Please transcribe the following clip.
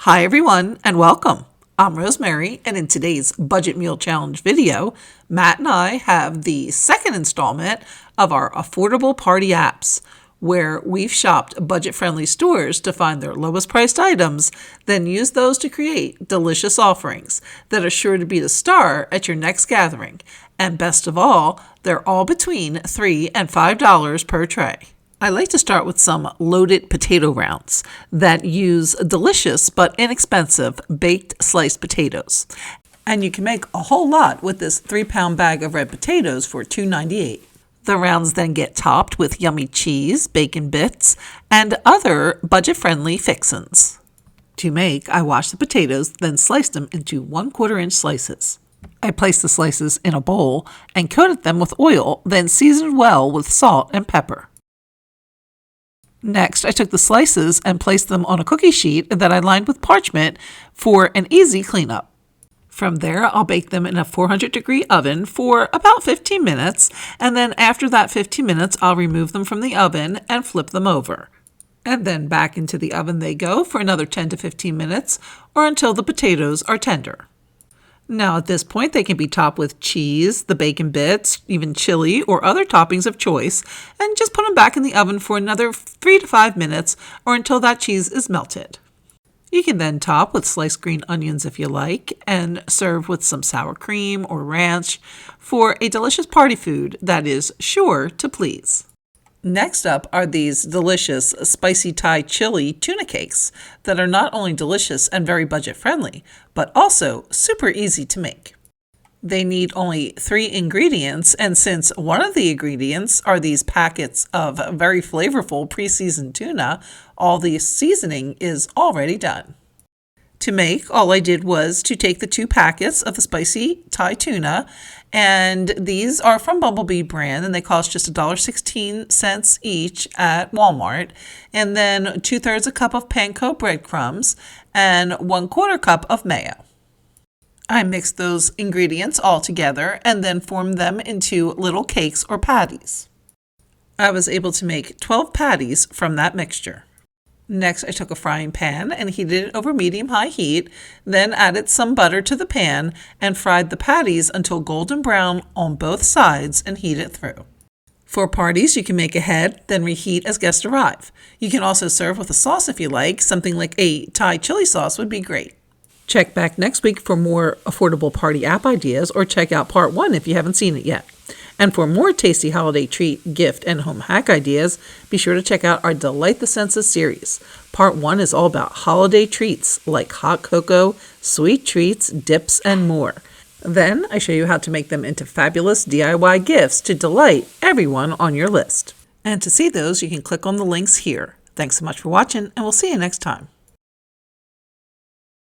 Hi everyone and welcome. I'm Rosemary, and in today's Budget Meal Challenge video, Matt and I have the second installment of our affordable party apps, where we've shopped budget-friendly stores to find their lowest priced items, then use those to create delicious offerings that are sure to be the star at your next gathering. And best of all, they're all between $3 and $5 per tray. I like to start with some loaded potato rounds that use delicious but inexpensive baked sliced potatoes. And you can make a whole lot with this 3-pound bag of red potatoes for $2.98. The rounds then get topped with yummy cheese, bacon bits, and other budget-friendly fixins. To make, I wash the potatoes, then slice them into 1/4 inch slices. I placed the slices in a bowl and coated them with oil, then seasoned well with salt and pepper. Next, I took the slices and placed them on a cookie sheet that I lined with parchment for an easy cleanup. From there, I'll bake them in a 400-degree oven for about 15 minutes, and then after that 15 minutes, I'll remove them from the oven and flip them over. And then back into the oven they go for another 10 to 15 minutes, or until the potatoes are tender. Now at this point, they can be topped with cheese, the bacon bits, even chili, or other toppings of choice, and just put them back in the oven for another 3 to 5 minutes or until that cheese is melted. You can then top with sliced green onions if you like, and serve with some sour cream or ranch for a delicious party food that is sure to please. Next up are these delicious spicy Thai chili tuna cakes that are not only delicious and very budget friendly, but also super easy to make. They need only 3 ingredients, and since one of the ingredients are these packets of very flavorful pre-seasoned tuna, all the seasoning is already done. To make, all I did was to take the 2 packets of the spicy Thai tuna, and these are from Bumblebee brand, and they cost just $1.16 each at Walmart, and then 2/3 a cup of panko breadcrumbs and 1/4 cup of mayo. I mixed those ingredients all together and then formed them into little cakes or patties. I was able to make 12 patties from that mixture. Next, I took a frying pan and heated it over medium-high heat, then added some butter to the pan and fried the patties until golden brown on both sides and heat it through. For parties, you can make ahead, then reheat as guests arrive. You can also serve with a sauce if you like. Something like a Thai chili sauce would be great. Check back next week for more affordable party app ideas, or check out part 1 if you haven't seen it yet. And for more tasty holiday treat, gift, and home hack ideas, be sure to check out our Delight the Senses series. Part 1 is all about holiday treats like hot cocoa, sweet treats, dips, and more. Then I show you how to make them into fabulous DIY gifts to delight everyone on your list. And to see those, you can click on the links here. Thanks so much for watching, and we'll see you next time.